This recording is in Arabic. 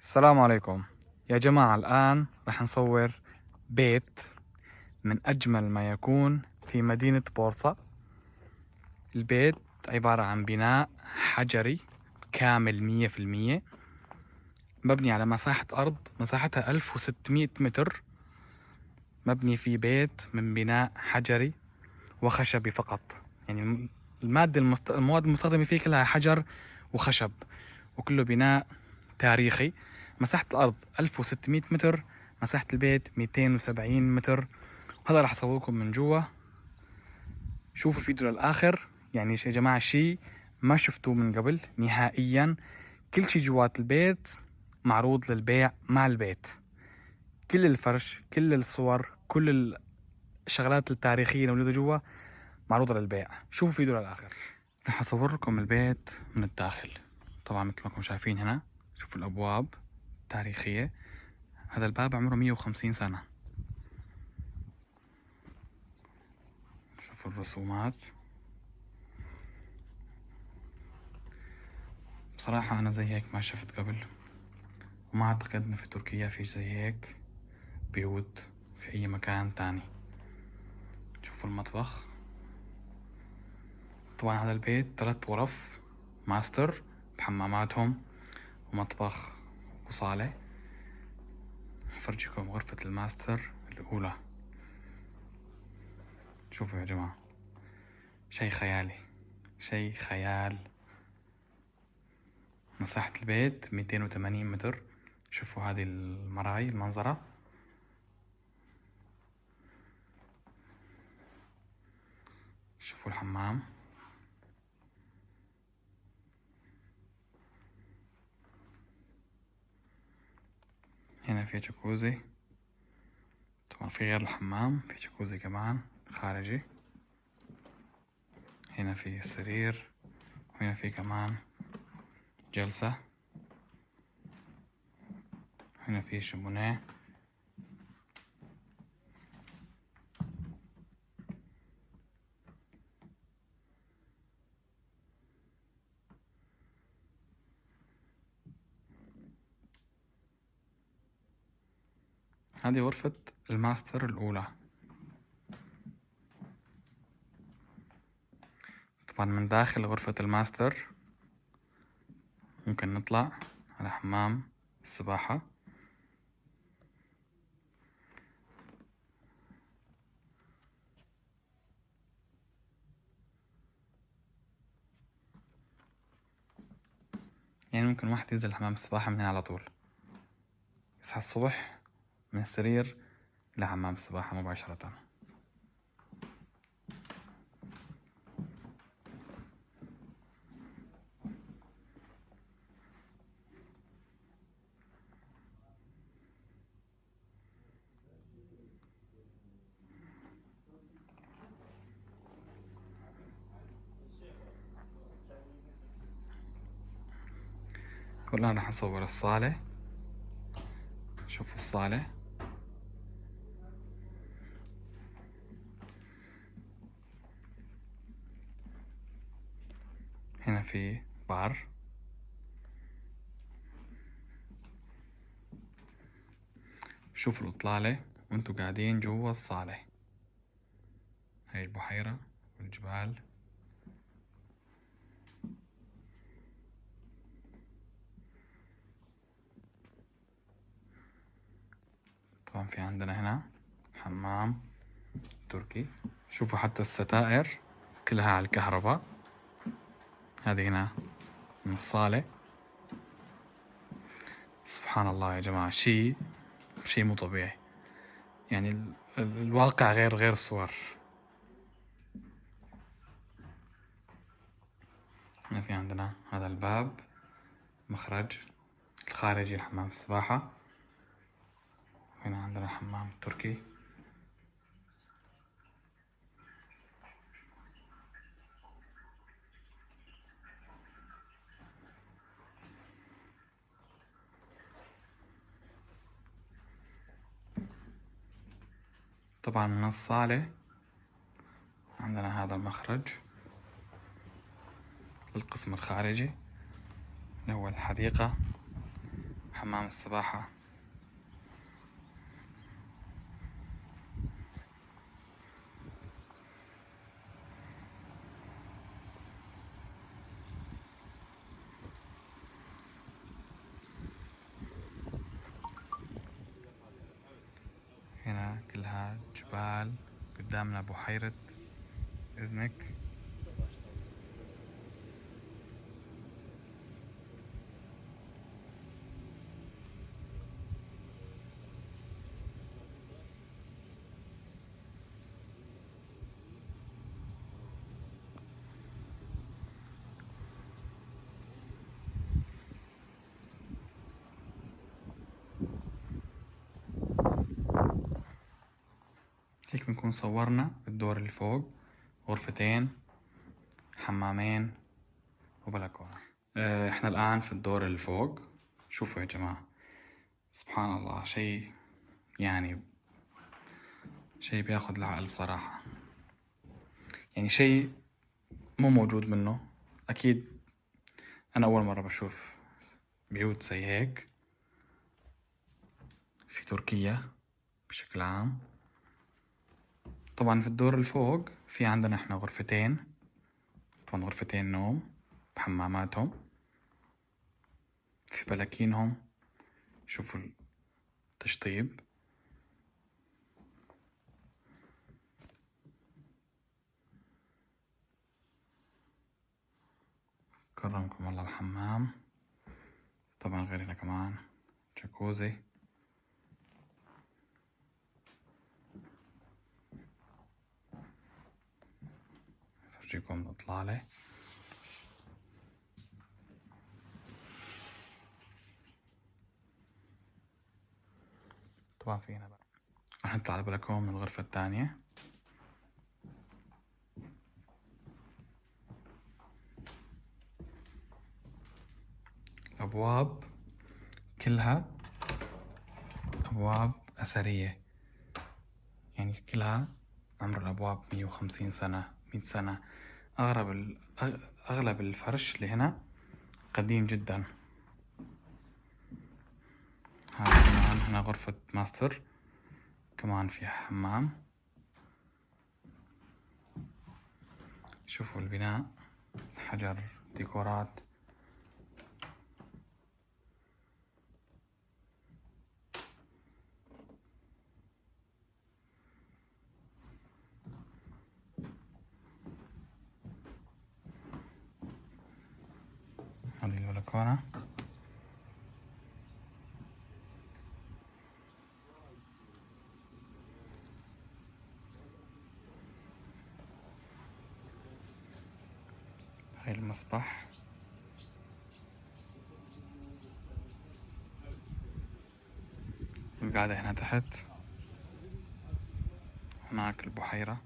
السلام عليكم يا جماعة. الآن رح نصور بيت من أجمل ما يكون في مدينة بورصة. البيت عبارة عن بناء حجري كامل 100%، مبني على مساحة أرض مساحتها 1600 متر. مبني في بيت من بناء حجري وخشبي فقط، يعني المواد المستخدمة فيه كلها حجر وخشب، وكله بناء تاريخي. مساحة الأرض 1600 متر، مساحة البيت 270 متر. وهذا راح أصوركم من جوا، شوفوا الفيديو للآخر. يعني يا جماعة شي ما شفتوه من قبل نهائيا. كل شي جوات البيت معروض للبيع مع البيت، كل الفرش، كل الصور، كل الشغلات التاريخية الموجودة جوا معروضة للبيع. شوفوا فيديو للآخر. رح أصور لكم البيت من الداخل. طبعا مثل ما انكم شايفين هنا، شوفوا الأبواب تاريخية. هذا الباب عمره 150 سنة. شوفوا الرسومات. بصراحة أنا زي هيك ما شفت قبل، وما أعتقد إنه في تركيا في زي هيك بيوت في أي مكان تاني. شوفوا المطبخ. طبعا هذا البيت 3 غرف ماستر بحماماتهم ومطبخ وصالة. أفرجيكم غرفة الماستر الأولى. شوفوا يا جماعة، شي خيالي، شي خيال. مساحة البيت 280 متر. شوفوا هذه المراي، المنظرة. شوفوا الحمام. هنا في جاكوزي. طبعا في غير الحمام في جاكوزي كمان خارجي. هنا في سرير، وهنا في كمان جلسة. هنا في شمونيه. هذه غرفة الماستر الأولى. طبعا من داخل غرفة الماستر ممكن نطلع على حمام السباحة. يعني ممكن واحد ينزل حمام السباحة من هنا على طول، يصحى الصبح من السرير لحمام السباحة مباشرة. والآن راح نصور الصالة. شوفوا الصالة. هنا في بار. شوفوا الإطلالة وانتوا قاعدين جوا الصالة. هاي البحيرة والجبال. طبعا في عندنا هنا حمام تركي. شوفوا حتى الستائر كلها على الكهرباء. هذه هنا من الصالة. سبحان الله يا جماعة، شي مو طبيعي. يعني الواقع غير الصور. هنا في عندنا هذا الباب، مخرج الخارجي لحمام السباحة. هنا عندنا حمام تركي. طبعا من الصالة عندنا هذا المخرج للقسم الخارجي اللي هو الحديقة حمام السباحة. هنا كلها جبال، قدامنا بحيرة إزنك. هيك بنكون صورنا الدور اللي فوق، غرفتين، حمامين وبلكونة. احنا الآن في الدور اللي فوق. شوفوا يا جماعة، سبحان الله، شيء يعني شيء بياخد العقل بصراحة. يعني شيء مو موجود منه أكيد. أنا أول مرة بشوف بيوت زي هيك في تركيا بشكل عام. طبعا في الدور الفوق في عندنا احنا غرفتين، طبعا غرفتين نوم بحماماتهم، في بلكينهم. شوفوا التشطيب. كرمكم الله الحمام. طبعا غير هنا كمان جاكوزي. فرجيكم الإطلالة. طبعا في هنا بقى رح نطلع على البلكون من الغرفة الثانية. الأبواب كلها أبواب أثرية، يعني كلها عمر الأبواب 150 سنة 100 سنة. أغلب الفرش اللي هنا قديم جدا. هذا كمان هنا غرفة ماستر، كمان فيها حمام. شوفوا البناء، حجر، ديكورات. هذه البلكونة. هاي المسبح. القعدة هنا تحت. هناك البحيرة.